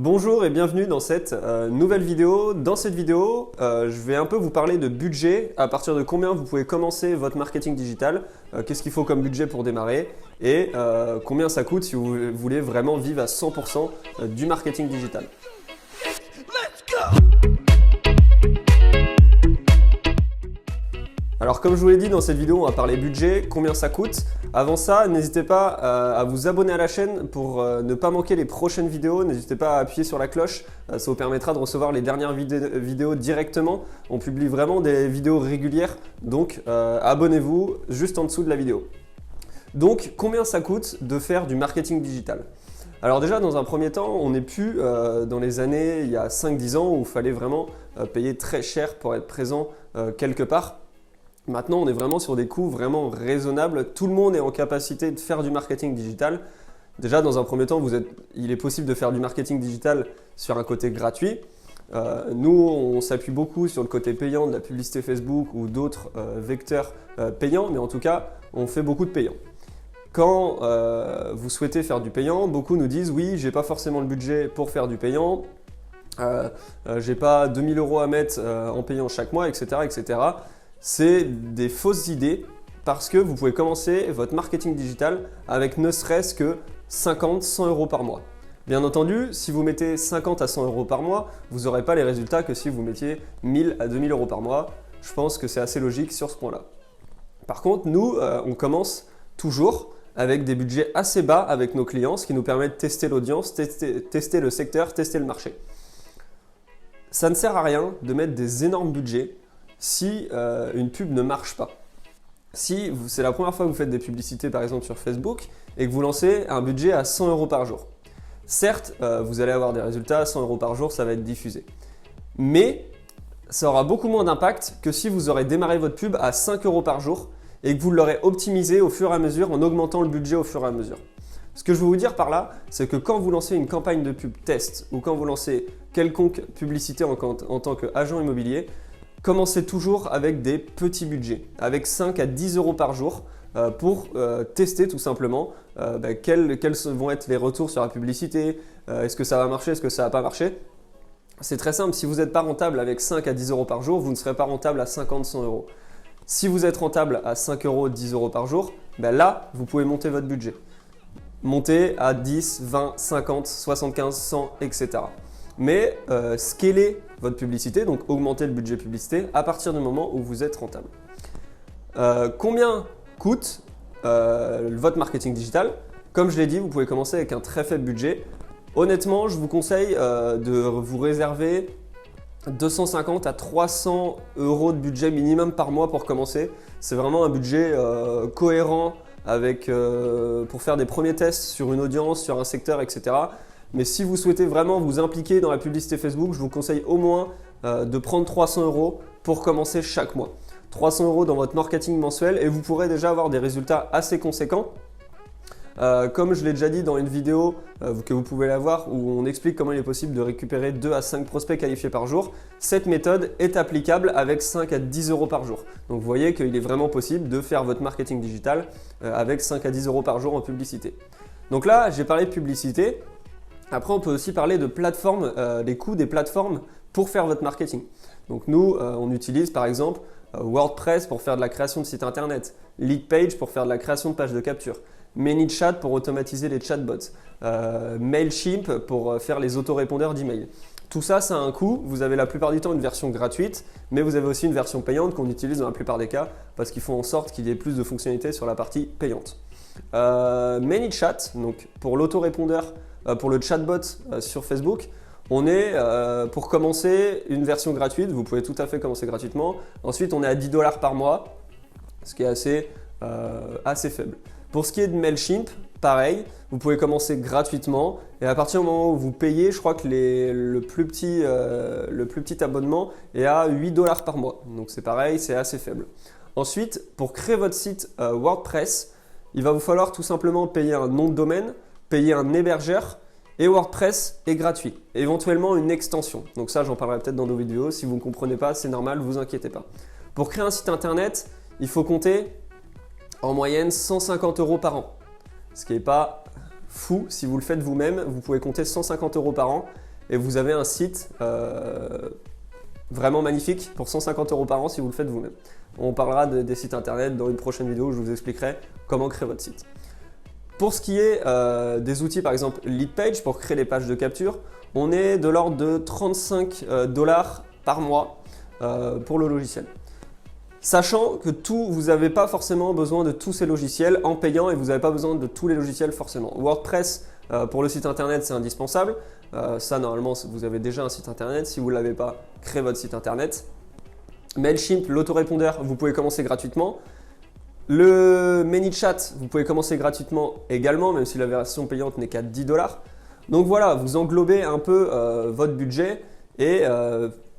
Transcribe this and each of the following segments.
Bonjour et bienvenue dans cette nouvelle vidéo. Dans cette vidéo, je vais un peu vous parler de budget, à partir de combien vous pouvez commencer votre marketing digital, qu'est-ce qu'il faut comme budget pour démarrer et combien ça coûte si vous voulez vraiment vivre à 100% du marketing digital. Alors comme je vous l'ai dit dans cette vidéo, on va parler budget, combien ça coûte. Avant ça, n'hésitez pas à vous abonner à la chaîne pour ne pas manquer les prochaines vidéos. N'hésitez pas à appuyer sur la cloche, ça vous permettra de recevoir les dernières vidéos directement. On publie vraiment des vidéos régulières, donc abonnez-vous juste en dessous de la vidéo. Donc combien ça coûte de faire du marketing digital ? Alors déjà, dans un premier temps, on n'est plus dans les années il y a 5-10 ans où il fallait vraiment payer très cher pour être présent quelque part. Maintenant, on est vraiment sur des coûts vraiment raisonnables. Tout le monde est en capacité de faire du marketing digital. Déjà, dans un premier temps, il est possible de faire du marketing digital sur un côté gratuit. Nous, on s'appuie beaucoup sur le côté payant de la publicité Facebook ou d'autres vecteurs payants, mais en tout cas, on fait beaucoup de payants. Quand vous souhaitez faire du payant, beaucoup nous disent « oui, j'ai pas forcément le budget pour faire du payant, j'ai pas 2000 € à mettre en payant chaque mois, etc. etc. » C'est des fausses idées parce que vous pouvez commencer votre marketing digital avec ne serait-ce que 50-100 € par mois. Bien entendu, si vous mettez 50 à 100 € par mois, vous n'aurez pas les résultats que si vous mettiez 1000 à 2000 € par mois. Je pense que c'est assez logique sur ce point-là. Par contre, nous, on commence toujours avec des budgets assez bas avec nos clients, ce qui nous permet de tester l'audience, tester le secteur, tester le marché. Ça ne sert à rien de mettre des énormes budgets si une pub ne marche pas. Si c'est la première fois que vous faites des publicités par exemple sur Facebook et que vous lancez un budget à 100 € par jour. Certes, vous allez avoir des résultats à 100 € par jour, ça va être diffusé. Mais ça aura beaucoup moins d'impact que si vous aurez démarré votre pub à 5 € par jour et que vous l'aurez optimisé au fur et à mesure en augmentant le budget au fur et à mesure. Ce que je veux vous dire par là, c'est que quand vous lancez une campagne de pub test ou quand vous lancez quelconque publicité en tant qu'agent immobilier, commencez toujours avec des petits budgets, avec 5 à 10 € par jour pour tester tout simplement quels vont être les retours sur la publicité, est-ce que ça va marcher, est-ce que ça ne va pas marcher. C'est très simple, si vous n'êtes pas rentable avec 5 à 10 € par jour, vous ne serez pas rentable à 50-100 €. Si vous êtes rentable à 5 €, 10 € par jour, là, vous pouvez monter votre budget. Monter à 10, 20, 50, 75, 100, etc. Mais scaler votre publicité, donc augmenter le budget publicité à partir du moment où vous êtes rentable. Combien coûte votre marketing digital ? Comme je l'ai dit, vous pouvez commencer avec un très faible budget. Honnêtement, je vous conseille de vous réserver 250 à 300 € de budget minimum par mois pour commencer. C'est vraiment un budget cohérent pour faire des premiers tests sur une audience, sur un secteur, etc. Mais si vous souhaitez vraiment vous impliquer dans la publicité Facebook, je vous conseille au moins de prendre 300 € pour commencer chaque mois. 300 € dans votre marketing mensuel et vous pourrez déjà avoir des résultats assez conséquents. Comme je l'ai déjà dit dans une vidéo que vous pouvez la voir où on explique comment il est possible de récupérer 2 à 5 prospects qualifiés par jour, cette méthode est applicable avec 5 à 10 € par jour. Donc vous voyez qu'il est vraiment possible de faire votre marketing digital avec 5 à 10 € par jour en publicité. Donc là, j'ai parlé de publicité. Après, on peut aussi parler de plateformes, les coûts des plateformes pour faire votre marketing. Donc nous, on utilise par exemple WordPress pour faire de la création de sites internet, Leadpage pour faire de la création de pages de capture, ManyChat pour automatiser les chatbots, Mailchimp pour faire les autorépondeurs d'email. Tout ça, ça a un coût. Vous avez la plupart du temps une version gratuite, mais vous avez aussi une version payante qu'on utilise dans la plupart des cas parce qu'ils font en sorte qu'il y ait plus de fonctionnalités sur la partie payante. ManyChat, donc pour l'autorépondeur, pour le chatbot sur Facebook, on est pour commencer une version gratuite, vous pouvez tout à fait commencer gratuitement. Ensuite, on est à 10 $ par mois, ce qui est assez faible. Pour ce qui est de Mailchimp, pareil, vous pouvez commencer gratuitement et à partir du moment où vous payez, je crois que le plus petit abonnement est à 8 $ par mois. Donc c'est pareil, c'est assez faible. Ensuite, pour créer votre site WordPress, il va vous falloir tout simplement payer un nom de domaine, payer un hébergeur et WordPress est gratuit. Et éventuellement une extension. Donc ça, j'en parlerai peut-être dans d'autres vidéos. Si vous ne comprenez pas, c'est normal, ne vous inquiétez pas. Pour créer un site internet, il faut compter en moyenne 150 € par an. Ce qui n'est pas fou. Si vous le faites vous-même, vous pouvez compter 150 € par an. et vous avez un site vraiment magnifique pour 150 € par an si vous le faites vous-même. On parlera des sites internet dans une prochaine vidéo où je vous expliquerai comment créer votre site. Pour ce qui est des outils, par exemple Leadpage pour créer les pages de capture, on est de l'ordre de 35 $ par mois pour le logiciel. Sachant que vous n'avez pas forcément besoin de tous ces logiciels en payant et vous n'avez pas besoin de tous les logiciels forcément. WordPress pour le site internet c'est indispensable. Ça normalement vous avez déjà un site internet. Si vous ne l'avez pas, créez votre site internet. Mailchimp, l'autorépondeur, vous pouvez commencer gratuitement. Le ManyChat, vous pouvez commencer gratuitement également, même si la version payante n'est qu'à 10 $. Donc voilà, vous englobez un peu votre budget et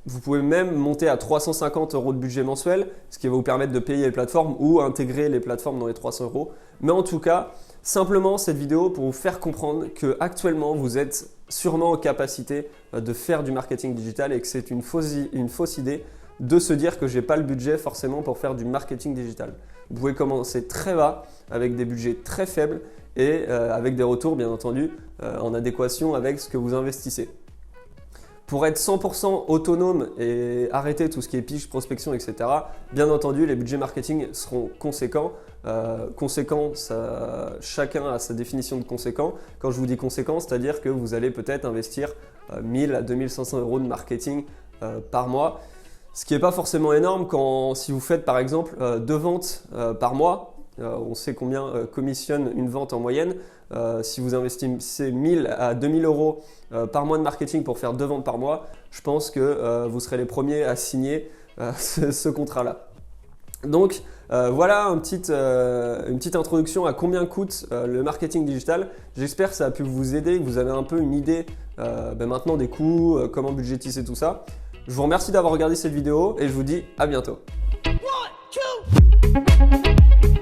vous pouvez même monter à 350 € de budget mensuel, ce qui va vous permettre de payer les plateformes ou intégrer les plateformes dans les 300 €. Mais en tout cas, simplement cette vidéo pour vous faire comprendre que actuellement vous êtes sûrement en capacité de faire du marketing digital et que c'est une fausse idée de se dire que je n'ai pas le budget forcément pour faire du marketing digital. Vous pouvez commencer très bas avec des budgets très faibles et avec des retours bien entendu en adéquation avec ce que vous investissez. Pour être 100% autonome et arrêter tout ce qui est pitch, prospection, etc., bien entendu, les budgets marketing seront conséquents. Chacun a sa définition de conséquent. Quand je vous dis conséquent, c'est-à-dire que vous allez peut-être investir 1000 à 2500 € de marketing par mois. Ce qui n'est pas forcément énorme si vous faites par exemple 2 ventes par mois. On sait combien commissionne une vente en moyenne. Si vous investissez 1000 à 2000 € par mois de marketing pour faire 2 ventes par mois, je pense que vous serez les premiers à signer ce contrat-là. Donc voilà une petite introduction à combien coûte le marketing digital. J'espère que ça a pu vous aider, que vous avez un peu une idée maintenant des coûts, comment budgétiser tout ça. Je vous remercie d'avoir regardé cette vidéo et je vous dis à bientôt. 1, 2